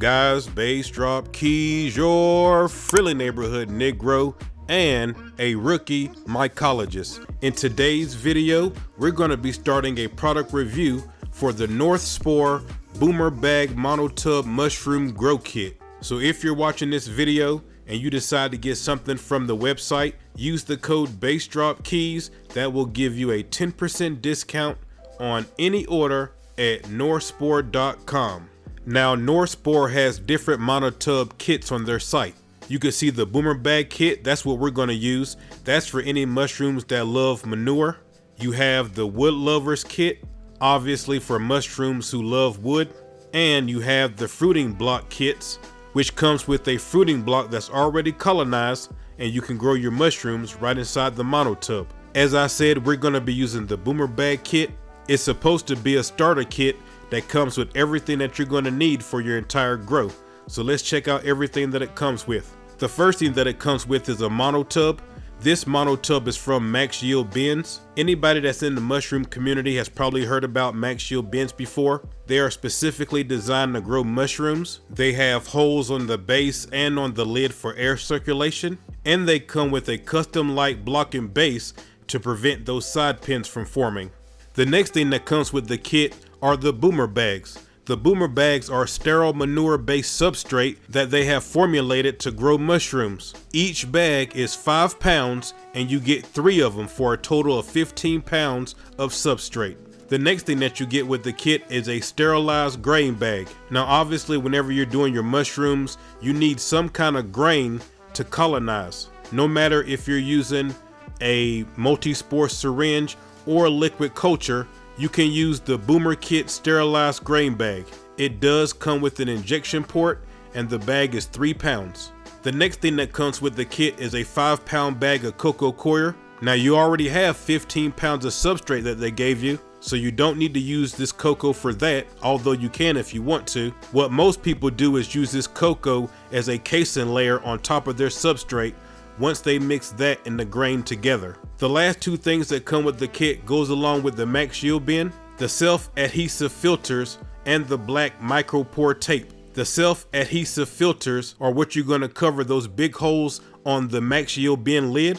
guys? Bass Drop Keys, your friendly neighborhood Negro and a rookie mycologist. In today's video, we're going to be starting a product review for the Spore Boomr Bag Monotub Mushroom Grow Kit. So if you're watching this video and you decide to get something from the website, use the code BassDropKeys. That will give you a 10% discount on any order at norspore.com. Now, Spore has different monotub kits on their site. You can see the Boomr Bag kit, that's what we're going to use. That's for any mushrooms that love manure. You have the Wood Lovers kit, obviously for mushrooms who love wood. And you have the Fruiting Block kits, which comes with a fruiting block that's already colonized, and you can grow your mushrooms right inside the monotub. As I said, we're going to be using the Boomr Bag kit. It's supposed to be a starter kit that comes with everything that you're going to need for your entire grow. So let's check out everything that it comes with. The first thing that it comes with is a monotub. This monotub is from Max Yield Bins. Anybody that's in the mushroom community has probably heard about Max Yield Bins before. They are specifically designed to grow mushrooms. They have holes on the base and on the lid for air circulation. And they come with a custom light blocking base to prevent those side pins from forming. The next thing that comes with the kit are the Boomr Bags. The Boomr Bags are sterile manure-based substrate that they have formulated to grow mushrooms. Each bag is 5 pounds and you get 3 of them for a total of 15 pounds of substrate. The next thing that you get with the kit is a sterilized grain bag. Now obviously whenever you're doing your mushrooms, you need some kind of grain to colonize. No matter if you're using a multi-spore syringe or liquid culture, you can use the Boomr Kit sterilized grain bag. It does come with an injection port and the bag is 3 pounds. The next thing that comes with the kit is a 5-pound bag of cocoa coir. Now you already have 15 pounds of substrate that they gave you, so you don't need to use this cocoa for that, although you can if you want to. What most people do is use this cocoa as a casing layer on top of their substrate once they mix that and the grain together. The last 2 things that come with the kit goes along with the Max Yield bin, the self-adhesive filters and the black micropore tape. The self-adhesive filters are what you're going to cover those big holes on the Max Yield bin lid.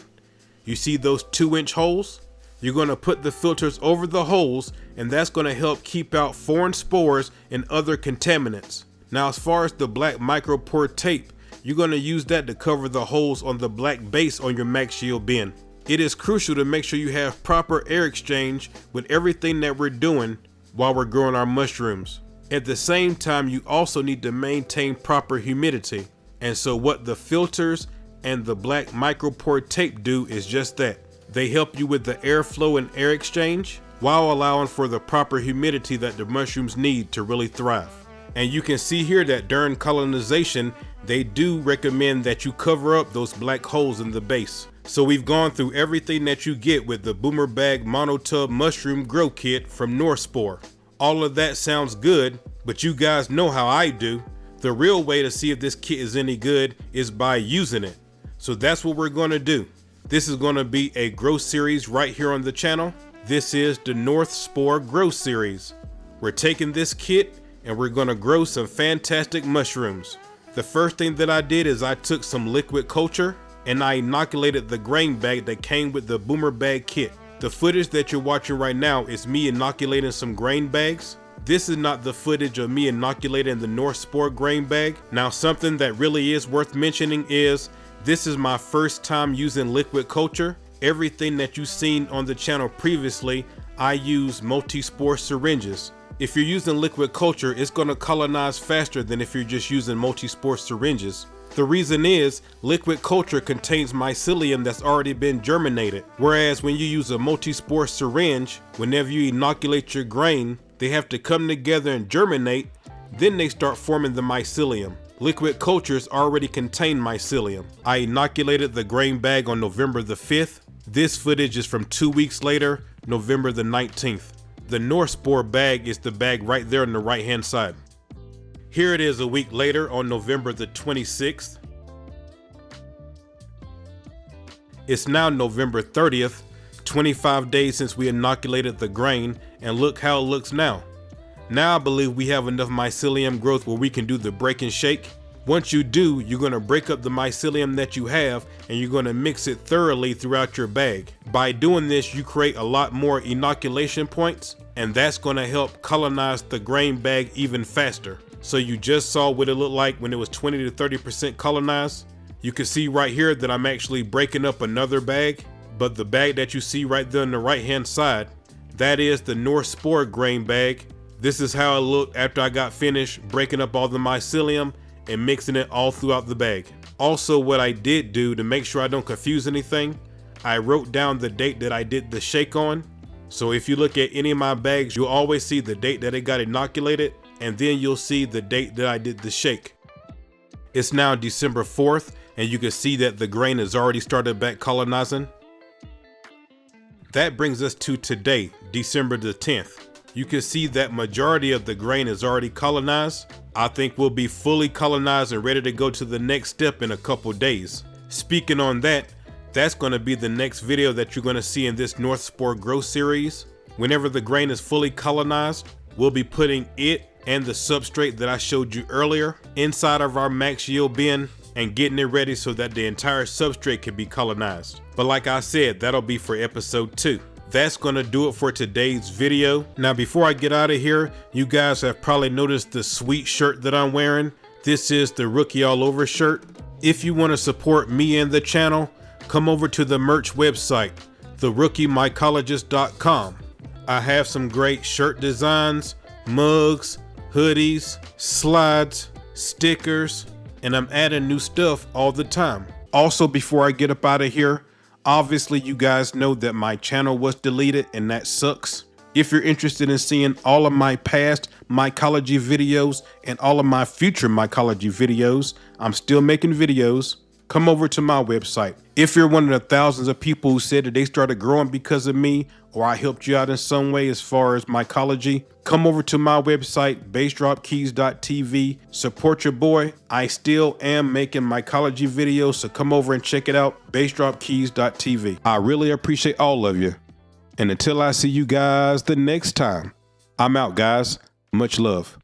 You see those 2-inch holes? You're going to put the filters over the holes, and that's going to help keep out foreign spores and other contaminants. Now as far as the black micropore tape, you're going to use that to cover the holes on the black base on your Max Yield bin. It is crucial to make sure you have proper air exchange with everything that we're doing while we're growing our mushrooms. At the same time, you also need to maintain proper humidity. And so what the filters and the black micropore tape do is just that. They help you with the airflow and air exchange while allowing for the proper humidity that the mushrooms need to really thrive. And you can see here that during colonization, they do recommend that you cover up those black holes in the base. So we've gone through everything that you get with the Boomr Bag Monotub Mushroom Grow Kit from Spore. All of that sounds good, but you guys know how I do. The real way to see if this kit is any good is by using it. So that's what we're going to do. This is going to be a grow series right here on the channel. This is the Spore Grow Series. We're taking this kit and we're going to grow some fantastic mushrooms. The first thing that I did is I took some liquid culture and I inoculated the grain bag that came with the Boomr Bag kit. The footage that you're watching right now is me inoculating some grain bags. This is not the footage of me inoculating the Spore grain bag. Now something that really is worth mentioning is this is my first time using liquid culture. Everything that you've seen on the channel previously, I use multi-spore syringes. If you're using liquid culture, it's going to colonize faster than if you're just using multi-spore syringes. The reason is liquid culture contains mycelium that's already been germinated, whereas when you use a multi-spore syringe, whenever you inoculate your grain, they have to come together and germinate, then they start forming the mycelium. Liquid cultures already contain mycelium. I inoculated the grain bag on November the 5th. This footage is from 2 weeks later, November the 19th. The Spore bag is the bag right there on the right hand side. Here it is a week later on November the 26th. It's now November 30th, 25 days since we inoculated the grain, and look how it looks now. Now I believe we have enough mycelium growth where we can do the break and shake. Once you do, you're going to break up the mycelium that you have and you're going to mix it thoroughly throughout your bag. By doing this, you create a lot more inoculation points, and that's going to help colonize the grain bag even faster. So you just saw what it looked like when it was 20 to 30% colonized. You can see right here that I'm actually breaking up another bag, but the bag that you see right there on the right hand side, that is the North Spore grain bag. This is how it looked after I got finished breaking up all the mycelium and mixing it all throughout the bag. Also, what I did do to make sure I don't confuse anything, I wrote down the date that I did the shake on. So if you look at any of my bags, you'll always see the date that it got inoculated, and then you'll see the date that I did the shake. It's now December 4th, and you can see that the grain has already started back colonizing. That brings us to today, December the 10th. You can see that majority of the grain is already colonized. I think we'll be fully colonized and ready to go to the next step in a couple days. Speaking on that, that's going to be the next video that you're going to see in this North Spore Grow series. Whenever the grain is fully colonized, we'll be putting it and the substrate that I showed you earlier inside of our max yield bin and getting it ready so that the entire substrate can be colonized. But like I said, that'll be for episode 2. That's gonna do it for today's video. Now before I get out of here, you guys have probably noticed the sweet shirt that I'm wearing. This is the Rookie All Over shirt. If you want to support me and the channel, come over to the merch website, therookiemycologist.com. I have some great shirt designs, mugs, hoodies, slides, stickers, and I'm adding new stuff all the time. Also, before I get up out of here, obviously you guys know that my channel was deleted and that sucks. If you're interested in seeing all of my past mycology videos and all of my future mycology videos, I'm still making videos. Come over to my website. If you're one of the thousands of people who said that they started growing because of me, or I helped you out in some way as far as mycology, come over to my website, bassdropkeys.tv. Support your boy. I still am making mycology videos, so come over and check it out, bassdropkeys.tv. I really appreciate all of you. And until I see you guys the next time, I'm out, guys. Much love.